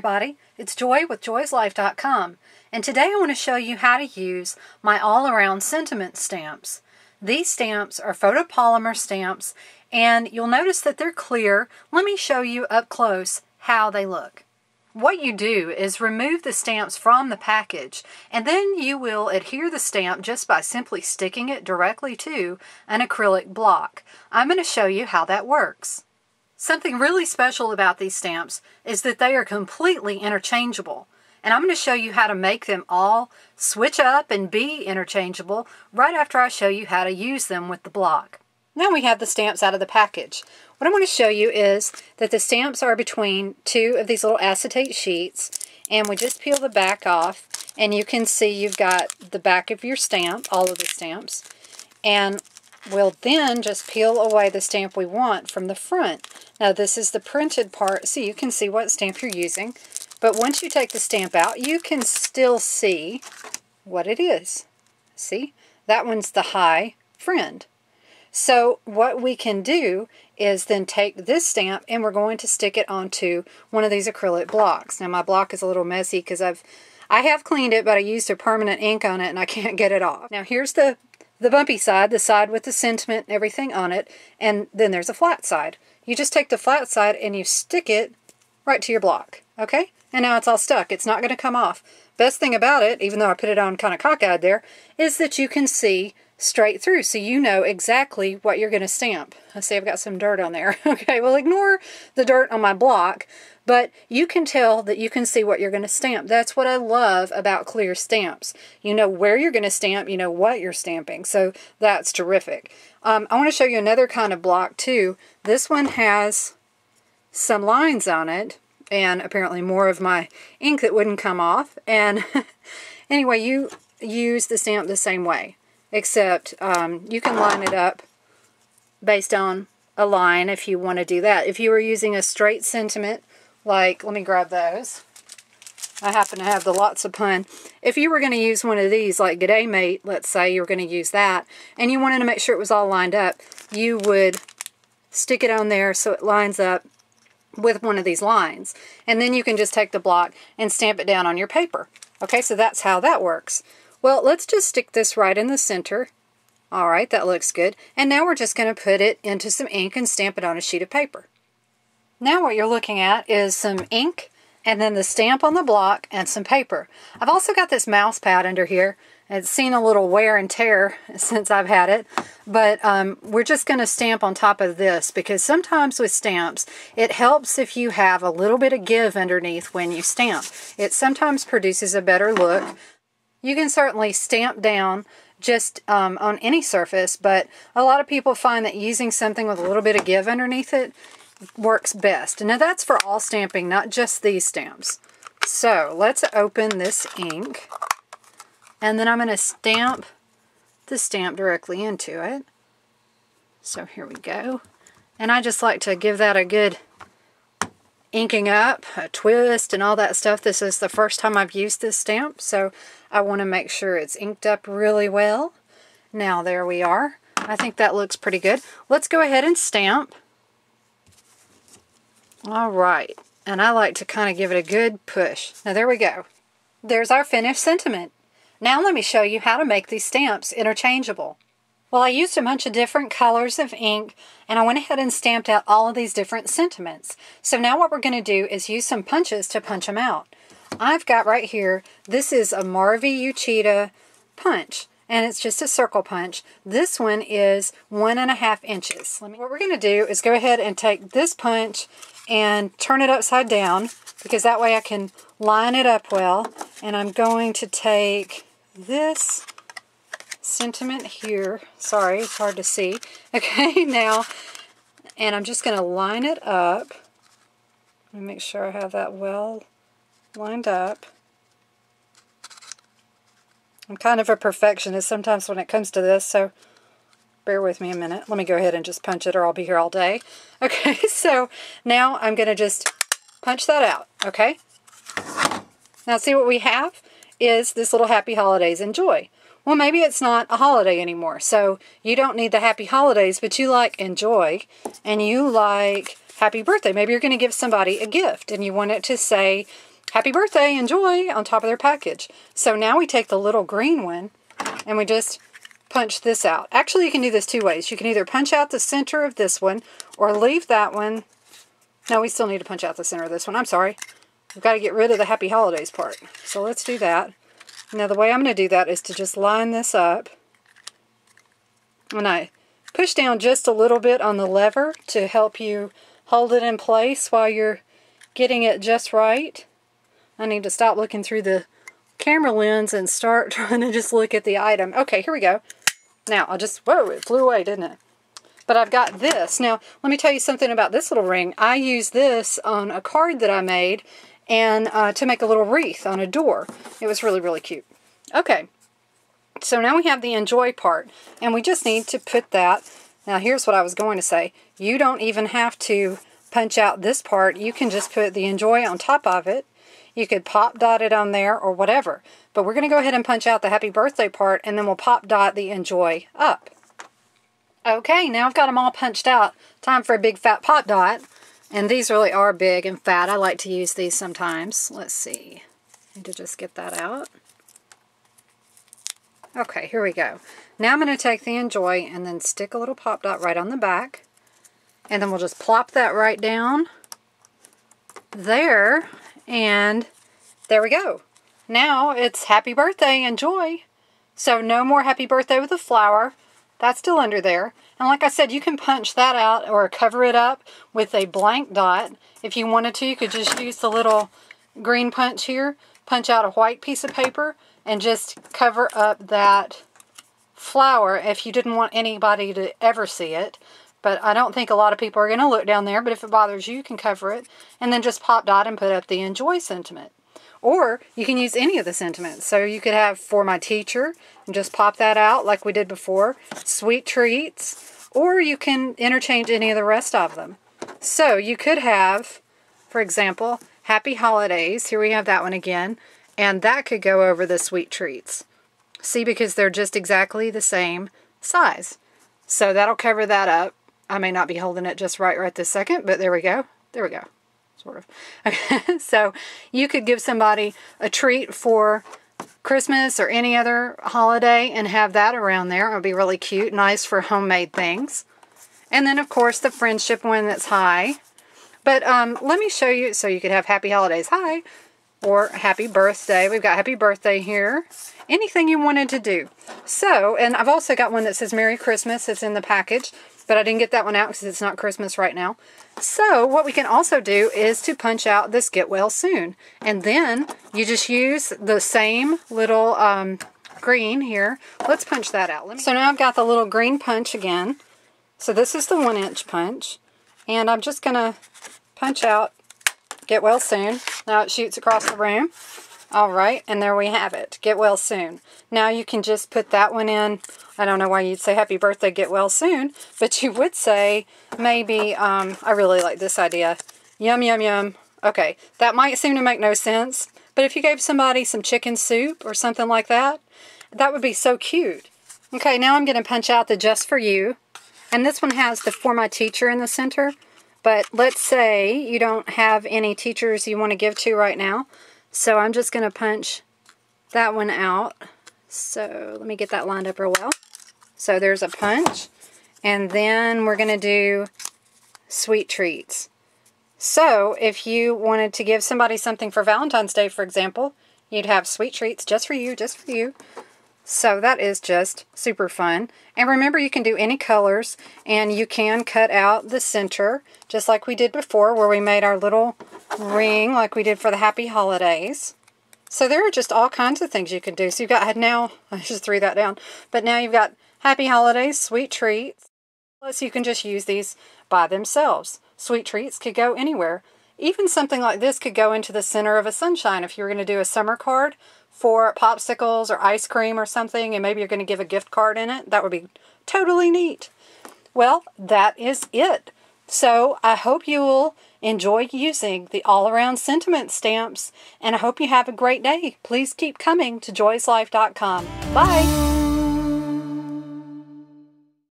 everybody, it's Joy with joyslife.com, and today I want to show you how to use my all-around sentiment stamps. These stamps are photopolymer stamps, and you'll notice that they're clear. Let me show you up close how they look. What you do is remove the stamps from the package, and then you will adhere the stamp just by simply sticking it directly to an acrylic block. I'm going to show you how that works. Something really special about these stamps is that they are completely interchangeable. And I'm going to show you how to make them all switch up and be interchangeable right after I show you how to use them with the block. Now we have the stamps out of the package. What I want to show you is that the stamps are between two of these little acetate sheets, and we just peel the back off, and you can see you've got the back of your stamp, all of the stamps, and we'll then just peel away the stamp we want from the front. Now this is the printed part, so you can see what stamp you're using, but once you take the stamp out, you can still see what it is. See? That one's the Hi Friend. So what we can do is then take this stamp and we're going to stick it onto one of these acrylic blocks. Now my block is a little messy because I have cleaned it, but I used a permanent ink on it and I can't get it off. Now here's the bumpy side, the side with the sentiment and everything on it, and then there's a flat side. You just take the flat side and you stick it right to your block, okay? And now it's all stuck. It's not going to come off. Best thing about it, even though I put it on kind of cockeyed there, is that you can see straight through, so you know exactly what you're going to stamp. I see I've got some dirt on there. Okay, well ignore the dirt on my block, but you can tell that you can see what you're going to stamp. That's what I love about clear stamps. You know where you're going to stamp, you know what you're stamping, so that's terrific. I want to show you another kind of block too. This one has some lines on it, and apparently more of my ink that wouldn't come off, and anyway, you use the stamp the same way. Except you can line it up based on a line if you want to do that. If you were using a straight sentiment, like, let me grab those. I happen to have the Lots of Pun. If you were going to use one of these, like G'day Mate, let's say you were going to use that, and you wanted to make sure it was all lined up, you would stick it on there so it lines up with one of these lines. And then you can just take the block and stamp it down on your paper. Okay, so that's how that works. Well, let's just stick this right in the center. All right, that looks good. And now we're just going to put it into some ink and stamp it on a sheet of paper. Now what you're looking at is some ink and then the stamp on the block and some paper. I've also got this mouse pad under here. It's seen a little wear and tear since I've had it, but we're just going to stamp on top of this because sometimes with stamps, it helps if you have a little bit of give underneath when you stamp. It sometimes produces a better look. You can certainly stamp down just on any surface, but a lot of people find that using something with a little bit of give underneath it works best. Now that's for all stamping, not just these stamps. So let's open this ink, and then I'm going to stamp the stamp directly into it. So here we go. And I just like to give that a good inking up, a twist, and all that stuff. This is the first time I've used this stamp, so I want to make sure it's inked up really well. Now there we are. I think that looks pretty good. Let's go ahead and stamp. All right, and I like to kind of give it a good push. Now there we go. There's our finished sentiment. Now let me show you how to make these stamps interchangeable. Well, I used a bunch of different colors of ink, and I went ahead and stamped out all of these different sentiments. So now what we're going to do is use some punches to punch them out. I've got right here, this is a Marvy Uchida punch, and it's just a circle punch. This one is 1.5 inches. What we're going to do is go ahead and take this punch and turn it upside down, because that way I can line it up well. And I'm going to take this sentiment here. Sorry, it's hard to see. Okay, now, and I'm just going to line it up. Let me make sure I have that well lined up. I'm kind of a perfectionist sometimes when it comes to this, so bear with me a minute. Let me go ahead and just punch it or I'll be here all day. Okay, so now I'm going to just punch that out, okay? Now see what we have is this little Happy Holidays and Joy. Well, maybe it's not a holiday anymore, so you don't need the Happy Holidays, but you like Enjoy, and you like Happy Birthday. Maybe you're going to give somebody a gift, and you want it to say happy birthday, enjoy on top of their package. So now we take the little green one and we just punch this out. Actually, you can do this two ways. You can either punch out the center of this one or leave that one. No, we still need to punch out the center of this one. I'm sorry. We've got to get rid of the Happy Holidays part. So let's do that. Now the way I'm going to do that is to just line this up. And I push down just a little bit on the lever to help you hold it in place while you're getting it just right. I need to stop looking through the camera lens and start trying to just look at the item. Okay, here we go. Now I'll just, whoa, it flew away, didn't it? But I've got this. Now, let me tell you something about this little ring. I used this on a card that I made and to make a little wreath on a door. It was really, really cute. Okay, so now we have the enjoy part, and we just need to put that. Now, here's what I was going to say. You don't even have to punch out this part. You can just put the enjoy on top of it. You could pop dot it on there or whatever. But we're going to go ahead and punch out the happy birthday part, and then we'll pop dot the enjoy up. Okay, now I've got them all punched out. Time for a big fat pop dot. And these really are big and fat. I like to use these sometimes. Let's see. Need to just get that out. Okay, here we go. Now I'm going to take the enjoy and then stick a little pop dot right on the back. And then we'll just plop that right down there. And there we go. Now it's happy birthday, enjoy. So no more happy birthday with a flower. That's still under there. And like I said, you can punch that out or cover it up with a blank dot. If you wanted to, you could just use the little green punch here, punch out a white piece of paper, and just cover up that flower if you didn't want anybody to ever see it. But I don't think a lot of people are going to look down there, but if it bothers you, you can cover it. And then just pop dot and put up the enjoy sentiment. Or you can use any of the sentiments. So you could have for my teacher, and just pop that out like we did before. Sweet treats. Or you can interchange any of the rest of them. So you could have, for example, happy holidays. Here we have that one again. And that could go over the sweet treats. See, because they're just exactly the same size. So that'll cover that up. I may not be holding it just right this second, but there we go. There we go. Sort of. Okay, so you could give somebody a treat for Christmas or any other holiday and have that around there. It would be really cute, nice for homemade things. And then, of course, the friendship one that's high. But let me show you, so you could have happy holidays high or happy birthday. We've got happy birthday here. Anything you wanted to do. So, and I've also got one that says Merry Christmas. It's in the package. But I didn't get that one out because it's not Christmas right now. So what we can also do is to punch out this Get Well Soon. And then you just use the same little green here. Let's punch that out. So now I've got the little green punch again. So this is the 1-inch punch. And I'm just going to punch out Get Well Soon. Now it shoots across the room. Alright, and there we have it. Get well soon. Now you can just put that one in. I don't know why you'd say happy birthday, get well soon, but you would say maybe, I really like this idea. Yum, yum, yum. Okay, that might seem to make no sense, but if you gave somebody some chicken soup or something like that, that would be so cute. Okay, now I'm going to punch out the Just For You, and this one has the For My Teacher in the center, but let's say you don't have any teachers you want to give to right now. So I'm just going to punch that one out. So let me get that lined up real well. So there's a punch. And then we're going to do sweet treats. So if you wanted to give somebody something for Valentine's Day, for example, you'd have sweet treats just for you, just for you. So that is just super fun. And remember, you can do any colors, and you can cut out the center, just like we did before, where we made our little ring, like we did for the Happy Holidays. So there are just all kinds of things you can do. So you've got, now, I just threw that down, but now you've got Happy Holidays, sweet treats. Plus, you can just use these by themselves. Sweet treats could go anywhere. Even something like this could go into the center of a sunshine if you were going to do a summer card for popsicles or ice cream or something, and maybe you're going to give a gift card in it. That would be totally neat. Well, that is it. So I hope you will enjoy using the all-around sentiment stamps, and I hope you have a great day. Please keep coming to joyslife.com. Bye!